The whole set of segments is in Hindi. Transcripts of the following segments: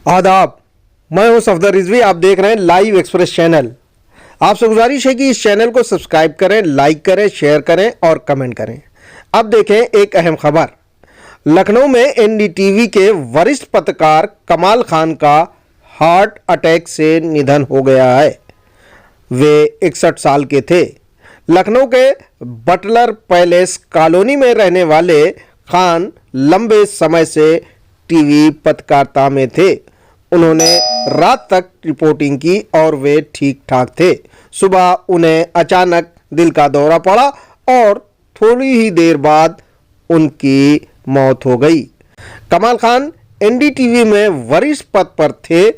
आदाब, मैं हूं सफदर रिजवी। आप देख रहे हैं लाइव एक्सप्रेस चैनल। आपसे गुजारिश है कि इस चैनल को सब्सक्राइब करें, लाइक करें, शेयर करें और कमेंट करें। अब देखें एक अहम खबर। लखनऊ में एनडीटीवी के वरिष्ठ पत्रकार कमाल खान का हार्ट अटैक से निधन हो गया है। वे 61 साल के थे। लखनऊ के बटलर पैलेस कॉलोनी में रहने वाले खान लंबे समय से टीवी पत्रकारिता में थे। उन्होंने रात तक रिपोर्टिंग की और वे ठीक ठाक थे। सुबह उन्हें अचानक दिल का दौरा पड़ा और थोड़ी ही देर बाद उनकी मौत हो गई। कमाल खान एनडीटीवी में वरिष्ठ पद पर थे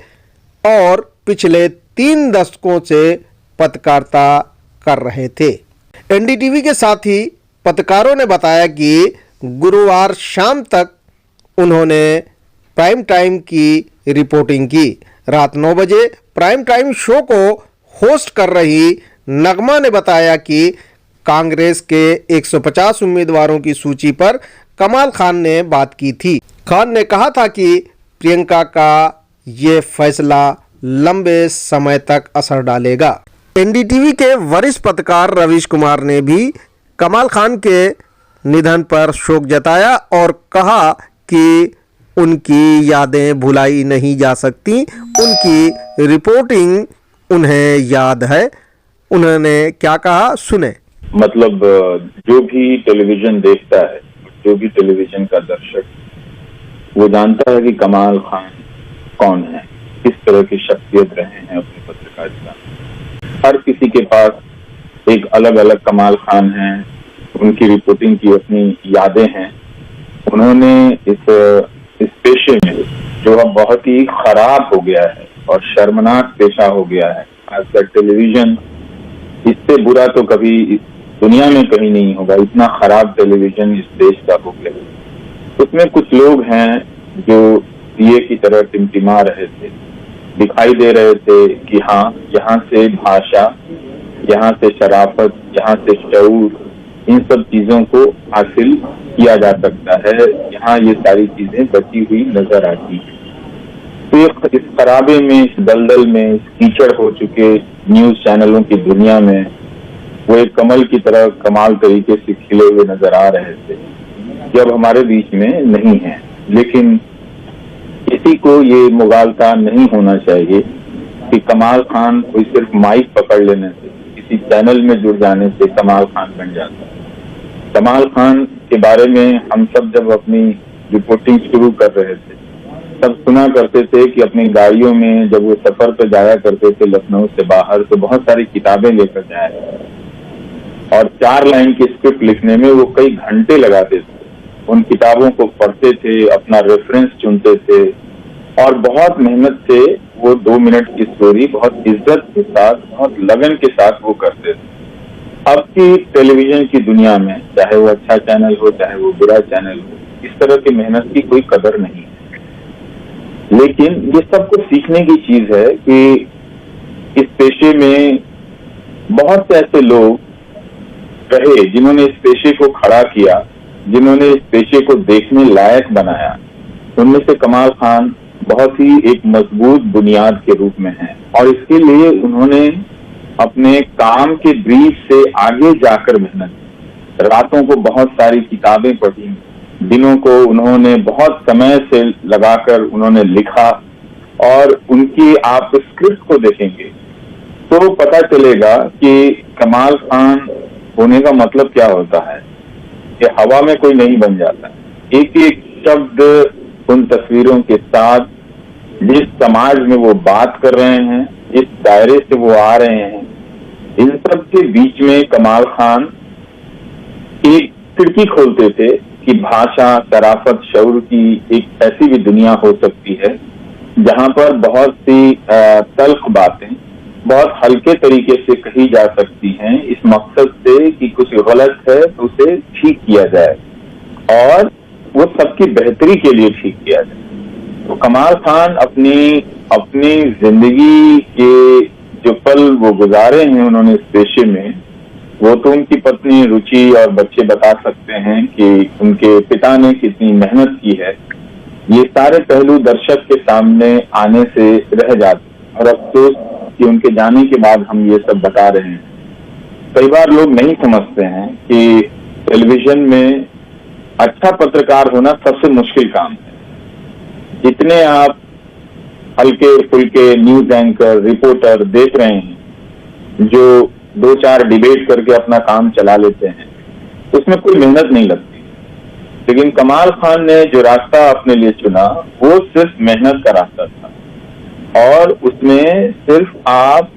और पिछले 3 दशकों से पत्रकारिता कर रहे थे। एनडीटीवी के साथी पत्रकारों ने बताया कि गुरुवार शाम तक उन्होंने प्राइम टाइम की रिपोर्टिंग की। रात 9 बजे प्राइम टाइम शो को होस्ट कर रही नगमा ने बताया कि कांग्रेस के 150 उम्मीदवारों की सूची पर कमाल खान ने बात की थी। खान ने कहा था कि प्रियंका का ये फैसला लंबे समय तक असर डालेगा। एनडीटीवी के वरिष्ठ पत्रकार रवीश कुमार ने भी कमाल खान के निधन पर शोक जताया और कहा कि उनकी यादें भुलाई नहीं जा सकती। उनकी रिपोर्टिंग उन्हें याद है। उन्होंने क्या कहा, सुने। मतलब जो भी टेलीविजन देखता है, जो भी टेलीविजन का दर्शक, वो जानता है कि कमाल खान कौन है, किस तरह की शख्सियत रहे हैं अपनी पत्रकारिता। हर किसी के पास एक अलग अलग कमाल खान है, उनकी रिपोर्टिंग की अपनी यादें हैं। उन्होंने इस पेशे में, जो अब बहुत ही खराब हो गया है और शर्मनाक पेशा हो गया है, आजकल टेलीविजन, इससे बुरा तो कभी इस दुनिया में कहीं नहीं होगा। इतना खराब टेलीविजन इस देश का हो गया। उसमें कुछ लोग हैं जो दिए की तरह टिमटिमा रहे थे, दिखाई दे रहे थे कि हाँ, यहाँ से भाषा, यहाँ से शराफत, यहाँ से शऊर, इन सब चीजों को हासिल किया जा सकता है। यहाँ ये सारी चीजें बची हुई नजर आती है। तो इस खराबे में, इस दलदल में, इस कीचड़ हो चुके न्यूज चैनलों की दुनिया में वो एक कमल की तरह कमाल तरीके से खिले हुए नजर आ रहे थे, जब हमारे बीच में नहीं है। लेकिन किसी को ये मुगालता नहीं होना चाहिए कि कमाल खान कोई सिर्फ माइक पकड़ लेने से, किसी चैनल में जुड़ जाने से कमाल खान बन जाता है। कमाल खान के बारे में हम सब जब अपनी रिपोर्टिंग शुरू कर रहे थे, तब सुना करते थे कि अपनी गाड़ियों में जब वो सफर पर जाया करते थे लखनऊ से बाहर, तो बहुत सारी किताबें लेकर जाया और 4 लाइन की स्क्रिप्ट लिखने में वो कई घंटे लगाते थे। उन किताबों को पढ़ते थे, अपना रेफरेंस चुनते थे और बहुत मेहनत से वो 2 मिनट की स्टोरी बहुत इज्जत के साथ, बहुत लगन के साथ वो करते थे। अब की टेलीविजन की दुनिया में, चाहे वो अच्छा चैनल हो, चाहे वो बुरा चैनल हो, इस तरह की मेहनत की कोई कदर नहीं है। लेकिन ये सब कुछ सीखने की चीज है कि इस पेशे में बहुत से ऐसे लोग रहे जिन्होंने इस पेशे को खड़ा किया, जिन्होंने इस पेशे को देखने लायक बनाया। उनमें से कमाल खान बहुत ही एक मजबूत बुनियाद के रूप में है और इसके लिए उन्होंने अपने काम के ब्रीफ से आगे जाकर मेहनत, रातों को बहुत सारी किताबें पढ़ी, दिनों को उन्होंने बहुत समय से लगाकर उन्होंने लिखा और उनकी आप स्क्रिप्ट को देखेंगे तो पता चलेगा कि कमाल खान होने का मतलब क्या होता है। कि हवा में कोई नहीं बन जाता। एक एक शब्द उन तस्वीरों के साथ, जिस समाज में वो बात कर रहे हैं, जिस दायरे से वो आ रहे हैं, इन सब के बीच में कमाल खान एक खिड़की खोलते थे कि भाषा, शराफत, शऊर की एक ऐसी भी दुनिया हो सकती है जहां पर बहुत सी तल्ख बातें बहुत हल्के तरीके से कही जा सकती हैं, इस मकसद से कि कुछ गलत है तो उसे ठीक किया जाए और वो सबकी बेहतरी के लिए ठीक किया जाए। तो कमाल खान अपनी जिंदगी के जो पल वो गुजारे हैं उन्होंने इस पेशे में, वो तो उनकी पत्नी रुचि और बच्चे बता सकते हैं कि उनके पिता ने कितनी मेहनत की है ये सारे पहलू दर्शक के सामने आने से रह जाते और अफसोस कि उनके जाने के बाद हम ये सब बता रहे हैं। कई बार लोग नहीं समझते हैं कि टेलीविजन में अच्छा पत्रकार होना सबसे मुश्किल काम है। जितने आप हल्के फुल्के न्यूज एंकर, रिपोर्टर देख रहे हैं जो 2-4 डिबेट करके अपना काम चला लेते हैं, उसमें कोई मेहनत नहीं लगती। लेकिन कमाल खान ने जो रास्ता अपने लिए चुना वो सिर्फ मेहनत का रास्ता था और उसमें सिर्फ आप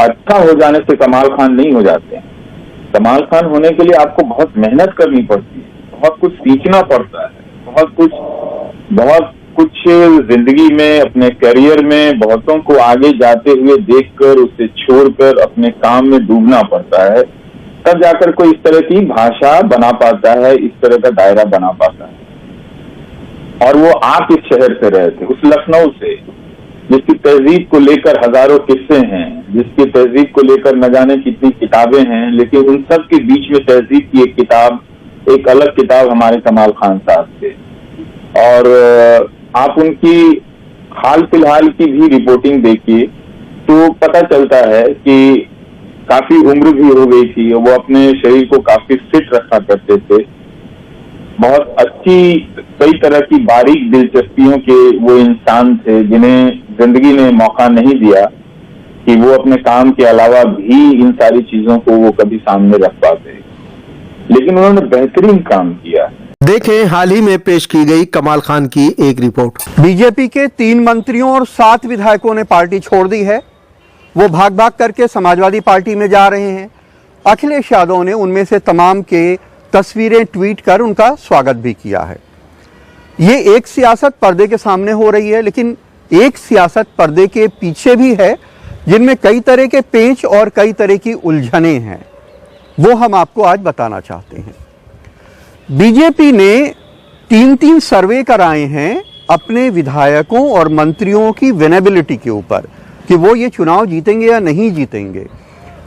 अच्छा हो जाने से कमाल खान नहीं हो जाते हैं। कमाल खान होने के लिए आपको बहुत मेहनत करनी पड़ती है, बहुत कुछ सीखना पड़ता है, बहुत कुछ जिंदगी में, अपने करियर में बहुतों को आगे जाते हुए देखकर उसे छोड़कर अपने काम में डूबना पड़ता है, तब जाकर कोई इस तरह की भाषा बना पाता है, इस तरह का दायरा बना पाता है। और वो आप इस शहर से रहे थे, उस लखनऊ से, जिसकी तहजीब को लेकर हजारों किस्से हैं, जिसकी तहजीब को लेकर न जाने कितनी किताबें हैं, लेकिन उन सब के बीच में तहजीब की एक किताब, एक अलग किताब हमारे कमाल खान साहब थे। और आप उनकी हाल फिलहाल की भी रिपोर्टिंग देखिए तो पता चलता है कि काफी उम्र भी हो गई थी और वो अपने शरीर को काफी फिट रखा करते थे। बहुत अच्छी कई तरह की बारीक दिलचस्पियों के वो इंसान थे जिन्हें जिंदगी ने मौका नहीं दिया कि वो अपने काम के अलावा भी इन सारी चीजों को वो कभी सामने रख पाते, लेकिन उन्होंने बेहतरीन काम किया। देखें हाल ही में पेश की गई कमाल खान की एक रिपोर्ट। बीजेपी के 3 मंत्रियों और 7 विधायकों ने पार्टी छोड़ दी है। वो भाग भाग करके समाजवादी पार्टी में जा रहे हैं। अखिलेश यादव ने उनमें से तमाम के तस्वीरें ट्वीट कर उनका स्वागत भी किया है। ये एक सियासत पर्दे के सामने हो रही है, लेकिन एक सियासत पर्दे के पीछे भी है जिनमें कई तरह के पेंच और कई तरह की उलझनें हैं। वो हम आपको आज बताना चाहते हैं। बीजेपी ने 3 सर्वे कराए हैं अपने विधायकों और मंत्रियों की विनेबिलिटी के ऊपर कि वो ये चुनाव जीतेंगे या नहीं जीतेंगे।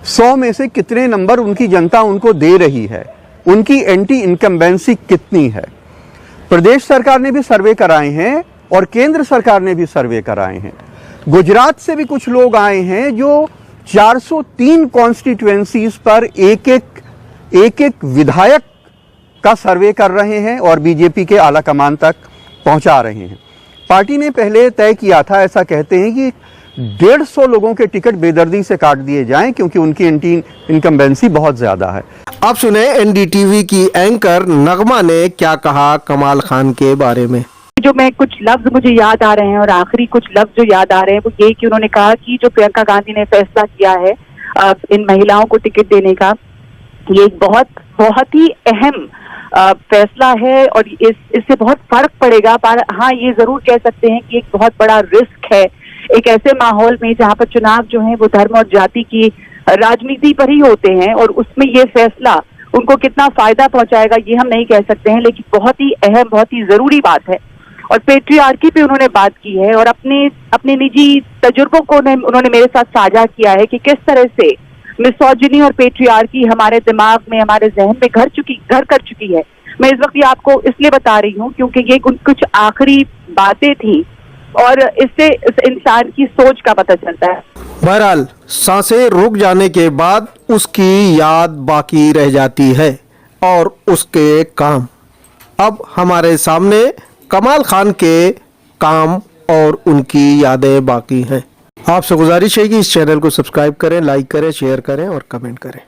100 में से कितने नंबर उनकी जनता उनको दे रही है, उनकी एंटी इनकम्बेंसी कितनी है। प्रदेश सरकार ने भी सर्वे कराए हैं और केंद्र सरकार ने भी सर्वे कराए हैं। गुजरात से भी कुछ लोग आए हैं जो 403 कॉन्स्टिट्यूएंसीज पर एक विधायक का सर्वे कर रहे हैं और बीजेपी के आला कमान तक पहुंचा रहे हैं। पार्टी ने पहले तय किया था, ऐसा कहते हैं कि 150 लोगों के टिकट बेदर्दी से काट दिए जाएं क्योंकि उनकी एंटी इनकम्बेंसी बहुत ज्यादा है। अब सुने एनडीटीवी की एंकर नगमा ने क्या कहा कमाल खान के बारे में। जो मैं कुछ लफ्ज मुझे याद आ रहे हैं और आखिरी कुछ लफ्ज जो याद आ रहे हैं वो ये कि उन्होंने कहा कि जो प्रियंका गांधी ने फैसला किया है इन महिलाओं को टिकट देने का, ये एक बहुत ही अहम फैसला है और इससे बहुत फर्क पड़ेगा। पर हाँ, ये जरूर कह सकते हैं कि एक बहुत बड़ा रिस्क है एक ऐसे माहौल में जहाँ पर चुनाव जो है वो धर्म और जाति की राजनीति पर ही होते हैं, और उसमें ये फैसला उनको कितना फायदा पहुंचाएगा ये हम नहीं कह सकते हैं, लेकिन बहुत ही अहम, बहुत ही जरूरी बात है। और पेट्रियार्की पे उन्होंने बात की है और अपने निजी तजुर्बों को उन्होंने मेरे साथ साझा किया है कि किस तरह से मिसोजिनी और पेट्रियार्की हमारे दिमाग में, हमारे जहन में घर कर चुकी है। मैं इस वक्त ये आपको इसलिए बता रही हूँ क्योंकि ये कुछ आखिरी बातें थी और इससे इस इंसान की सोच का पता चलता है। बहरहाल सांसें रुक जाने के बाद उसकी याद बाकी रह जाती है और उसके काम। अब हमारे सामने कमाल खान के काम और उनकी यादें बाकी हैं। आपसे गुजारिश है कि इस चैनल को सब्सक्राइब करें, लाइक करें, शेयर करें और कमेंट करें।